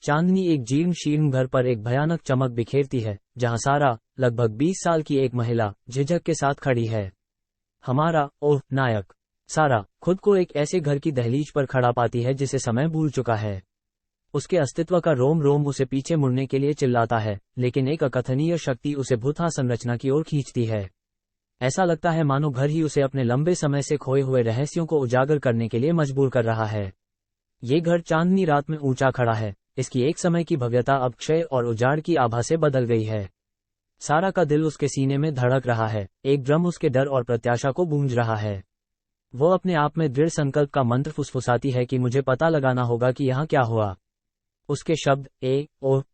चांदनी एक जीर्ण शीर्ण घर पर एक भयानक चमक बिखेरती है, जहां सारा, लगभग 20 साल की एक महिला, झिझक के साथ खड़ी है। हमारा नायक सारा खुद को एक ऐसे घर की दहलीज पर खड़ा पाती है जिसे समय भूल चुका है। उसके अस्तित्व का रोम रोम उसे पीछे मुड़ने के लिए चिल्लाता है, लेकिन एक अकथनीय शक्ति उसे भूतहा संरचना की ओर खींचती है। ऐसा लगता है मानो घर ही उसे अपने लंबे समय से खोए हुए रहस्यों को उजागर करने के लिए मजबूर कर रहा है। ये घर चांदनी रात में ऊंचा खड़ा है। इसकी एक समय की भव्यता अब क्षय और उजाड़ की आभा से बदल गई है। सारा का दिल उसके सीने में धड़क रहा है, एक ड्रम उसके डर और प्रत्याशा को गूंज रहा है। वो अपने आप में दृढ़ संकल्प का मंत्र फुसफुसाती है कि मुझे पता लगाना होगा कि यहाँ क्या हुआ। उसके शब्द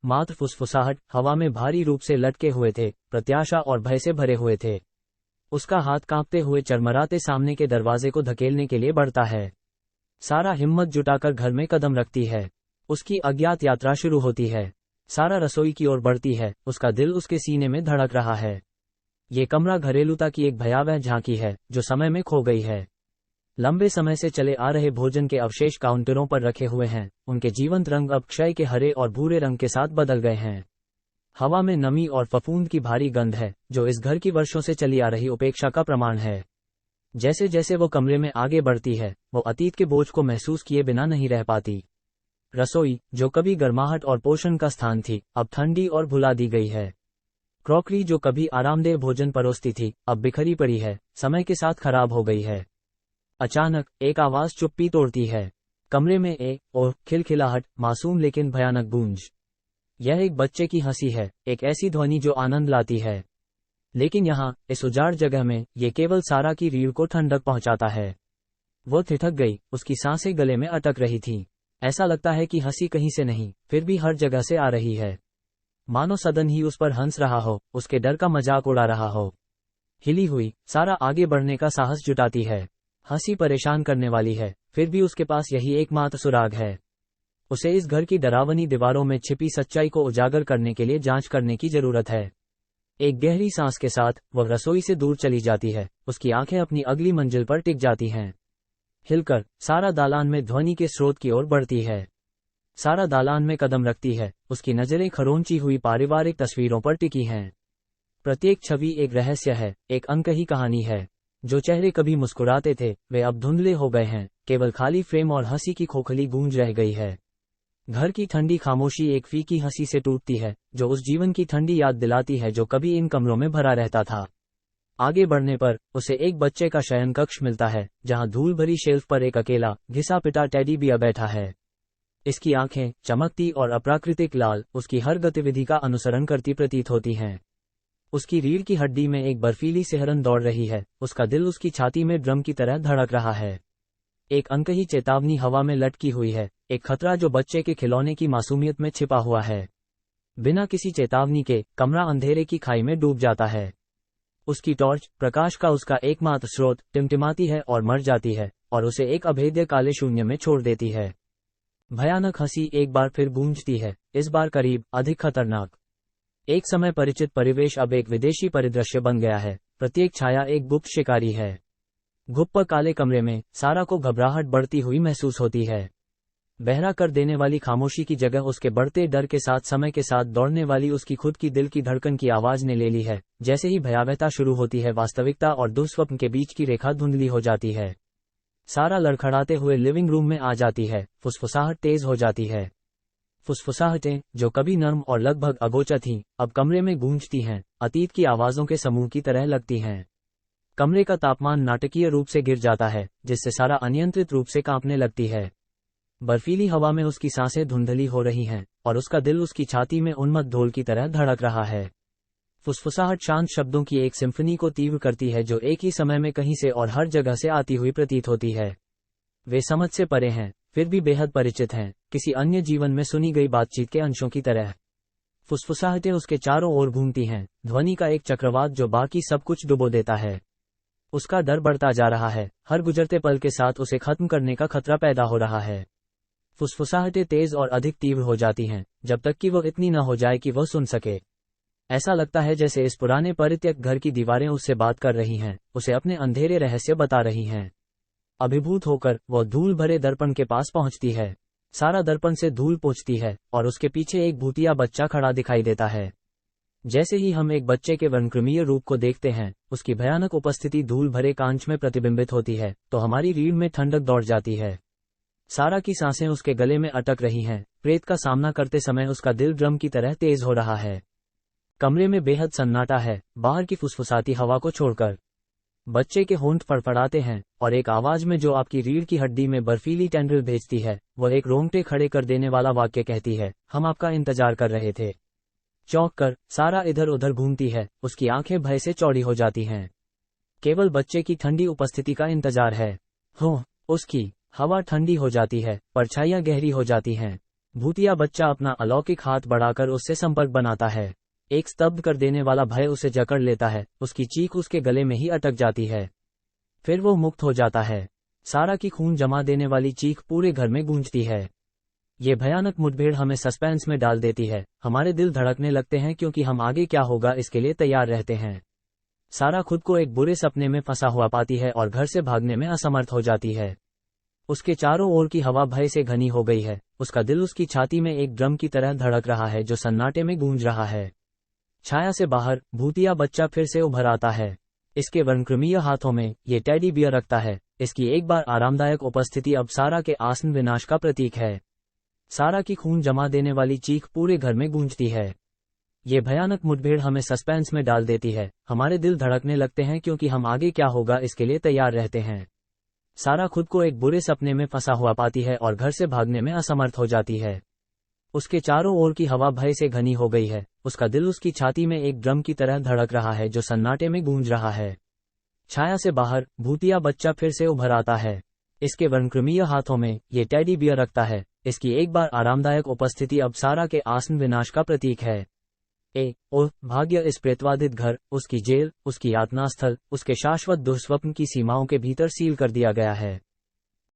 मात्र फुसफुसाहट हवा में भारी रूप से लटके हुए थे, प्रत्याशा और भय से भरे हुए थे। उसका हाथ कांपते हुए चरमराते सामने के दरवाजे को धकेलने के लिए बढ़ता है। सारा हिम्मत जुटाकर घर में कदम रखती है। उसकी अज्ञात यात्रा शुरू होती है। सारा रसोई की ओर बढ़ती है, उसका दिल उसके सीने में धड़क रहा है। ये कमरा घरेलूता की एक भयावह झांकी है जो समय में खो गई है। लंबे समय से चले आ रहे भोजन के अवशेष काउंटरों पर रखे हुए हैं, उनके जीवंत रंग अब क्षय के हरे और भूरे रंग के साथ बदल गए हैं। हवा में नमी और फफूंद की भारी गंध है, जो इस घर की वर्षों से चली आ रही उपेक्षा का प्रमाण है। जैसे जैसे वो कमरे में आगे बढ़ती है, वो अतीत के बोझ को महसूस किए बिना नहीं रह पाती। रसोई, जो कभी गर्माहट और पोषण का स्थान थी, अब ठंडी और भुला दी गई है। क्रॉकरी, जो कभी आरामदेह भोजन परोसती थी, अब बिखरी पड़ी है, समय के साथ खराब हो गई है। अचानक एक आवाज चुप्पी तोड़ती है। कमरे में खिलखिलाहट, मासूम लेकिन भयानक गूंज। यह एक बच्चे की हंसी है, एक ऐसी ध्वनि जो आनंद लाती है। लेकिन यहाँ, इस उजाड़ जगह में, ये केवल सारा की रीढ़ को ठंडक पहुंचाता है। वो ठिठक गई, उसकी सांसें गले में अटक रही थीं। ऐसा लगता है कि हंसी कहीं से नहीं, फिर भी हर जगह से आ रही है। मानो सदन ही उस पर हंस रहा हो, उसके डर का मजाक उड़ा रहा हो। हिली हुई, सारा आगे बढ़ने का साहस जुटाती है। हंसी परेशान करने वाली है, फिर भी उसके पास यही एकमात्र सुराग है। उसे इस घर की डरावनी दीवारों में छिपी सच्चाई को उजागर करने के लिए जांच करने की जरूरत है। एक गहरी सांस के साथ वह रसोई से दूर चली जाती है, उसकी आंखें अपनी अगली मंजिल पर टिक जाती हैं। हिलकर, सारा दालान में ध्वनि के स्रोत की ओर बढ़ती है। सारा दालान में कदम रखती है, उसकी नजरें खरोंची हुई पारिवारिक तस्वीरों पर टिकी हैं। प्रत्येक छवि एक रहस्य है, एक अनकही कहानी है। जो चेहरे कभी मुस्कुराते थे, वे अब धुंधले हो गए हैं, केवल खाली फ्रेम और हंसी की खोखली गूंज रह गई है। घर की ठंडी खामोशी एक फीकी हंसी से टूटती है, जो उस जीवन की ठंडी याद दिलाती है जो कभी इन कमरों में भरा रहता था। आगे बढ़ने पर, उसे एक बच्चे का शयन कक्ष मिलता है, जहां धूल भरी शेल्फ पर एक अकेला, घिसा पिटा टेडी बियर बैठा है। इसकी आंखें, चमकती और अप्राकृतिक लाल, उसकी हर गतिविधि का अनुसरण करती प्रतीत होती हैं। उसकी रीढ़ की हड्डी में एक बर्फीली सिहरन दौड़ रही है, उसका दिल उसकी छाती में ड्रम की तरह धड़क रहा है। एक अनकही चेतावनी हवा में लटकी हुई है, एक खतरा जो बच्चे के खिलौने की मासूमियत में छिपा हुआ है। बिना किसी चेतावनी के, कमरा अंधेरे की खाई में डूब जाता है। उसकी टॉर्च, प्रकाश का उसका एकमात्र स्रोत, टिमटिमाती है और मर जाती है, और उसे एक अभेद्य काले शून्य में छोड़ देती है। भयानक हंसी एक बार फिर गूंजती है, इस बार करीब, अधिक खतरनाक। एक समय परिचित परिवेश अब एक विदेशी परिदृश्य बन गया है। प्रत्येक छाया एक गुप्त शिकारी है। गुप्त काले कमरे में, सारा को घबराहट बढ़ती हुई महसूस होती है। बहरा कर देने वाली खामोशी की जगह उसके बढ़ते डर के साथ समय के साथ दौड़ने वाली उसकी खुद की दिल की धड़कन की आवाज ने ले ली है। जैसे ही भयावहता शुरू होती है, वास्तविकता और दुःस्वप्न के बीच की रेखा धुंधली हो जाती है। सारा लड़खड़ाते हुए लिविंग रूम में आ जाती है, फुसफुसाहट तेज हो जाती है। फुसफुसाहटें, जो कभी नर्म और लगभग अगोचर थीं, अब कमरे में गूंजती हैं, अतीत की आवाजों के समूह की तरह लगती हैं। कमरे का तापमान नाटकीय रूप से गिर जाता है, जिससे सारा अनियंत्रित रूप से कांपने लगती है। बर्फीली हवा में उसकी सांसें धुंधली हो रही हैं, और उसका दिल उसकी छाती में उन्मत्त ढोल की तरह धड़क रहा है। फुसफुसाहट शांत शब्दों की एक सिम्फनी को तीव्र करती है, जो एक ही समय में कहीं से और हर जगह से आती हुई प्रतीत होती है। वे समझ से परे हैं, फिर भी बेहद परिचित हैं, किसी अन्य जीवन में सुनी गई बातचीत के अंशों की तरह। फुसफुसाहटें उसके चारों ओर घूमती हैं, ध्वनि का एक चक्रवात जो बाकी सब कुछ डुबो देता है। उसका डर बढ़ता जा रहा है, हर गुजरते पल के साथ उसे खत्म करने का खतरा पैदा हो रहा है। फुसफुसाहटें तेज और अधिक तीव्र हो जाती हैं, जब तक कि वो इतनी न हो जाए कि वह सुन सके। ऐसा लगता है जैसे इस पुराने परित्यक्त घर की दीवारें उससे बात कर रही हैं, उसे अपने अंधेरे रहस्य बता रही हैं। अभिभूत होकर, वह धूल भरे दर्पण के पास पहुंचती है। सारा दर्पण से धूल पोंछती है और उसके पीछे एक भूतिया बच्चा खड़ा दिखाई देता है। जैसे ही हम एक बच्चे के वर्णक्रमीय रूप को देखते हैं, उसकी भयानक उपस्थिति धूल भरे कांच में प्रतिबिंबित होती है, तो हमारी रीढ़ में ठंडक दौड़ जाती है। सारा की सांसें उसके गले में अटक रही हैं, प्रेत का सामना करते समय उसका दिल ड्रम की तरह तेज हो रहा है। कमरे में बेहद सन्नाटा है, बाहर की फुसफुसाती हवा को छोड़कर। बच्चे के होंठ फड़फड़ाते हैं और एक आवाज में जो आपकी रीढ़ की हड्डी में बर्फीली टेंड्रिल भेजती है, वह एक रोंगटे खड़े कर देने वाला वाक्य कहती है, हम आपका इंतजार कर रहे थे। चौंक कर सारा इधर उधर घूमती है, उसकी आंखें भय से चौड़ी हो जाती हैं। केवल बच्चे की ठंडी उपस्थिति का इंतजार है। हो, उसकी हवा ठंडी हो जाती है, परछाइयां गहरी हो जाती हैं। भूतिया बच्चा अपना अलौकिक हाथ बढ़ाकर उससे संपर्क बनाता है। एक स्तब्ध कर देने वाला भय उसे जकड़ लेता है, उसकी चीख उसके गले में ही अटक जाती है। फिर वो मुक्त हो जाता है। सारा की खून जमा देने वाली चीख पूरे घर में गूंजती है। ये भयानक मुठभेड़ हमें सस्पेंस में डाल देती है, हमारे दिल धड़कने लगते हैं क्योंकि हम आगे क्या होगा इसके लिए तैयार रहते हैं। सारा खुद को एक बुरे सपने में फंसा हुआ पाती है और घर से भागने में असमर्थ हो जाती है। उसके चारों ओर की हवा भय से घनी हो गई है, उसका दिल उसकी छाती में एक ड्रम की तरह धड़क रहा है जो सन्नाटे में गूंज रहा है। छाया से बाहर भूतिया बच्चा फिर से उभर आता है। इसके वर्णक्रमीय हाथों में ये टेडी बियर रखता है। इसकी एक बार आरामदायक उपस्थिति अब सारा के आसन विनाश का प्रतीक है। सारा की खून जमा देने वाली चीख पूरे घर में गूंजती है। ये भयानक मुठभेड़ हमें सस्पेंस में डाल देती है, हमारे दिल धड़कने लगते हैं क्योंकि हम आगे क्या होगा इसके लिए तैयार रहते हैं। सारा खुद को एक बुरे सपने में फंसा हुआ पाती है और घर से भागने में असमर्थ हो जाती है। उसके चारों ओर की हवा भय से घनी हो गई है, उसका दिल उसकी छाती में एक ड्रम की तरह धड़क रहा है जो सन्नाटे में गूंज रहा है। छाया से बाहर भूतिया बच्चा फिर से उभर आता है। इसके वर्णक्रमीय हाथों में ये टेडी बियर रखता है। इसकी एक बार आरामदायक उपस्थिति अब सारा के आसन विनाश का प्रतीक है। भाग्य इस प्रेतवादित घर, उसकी जेल, उसकी यातना स्थल, उसके शाश्वत दुष्स्वप्न की सीमाओं के भीतर सील कर दिया गया है।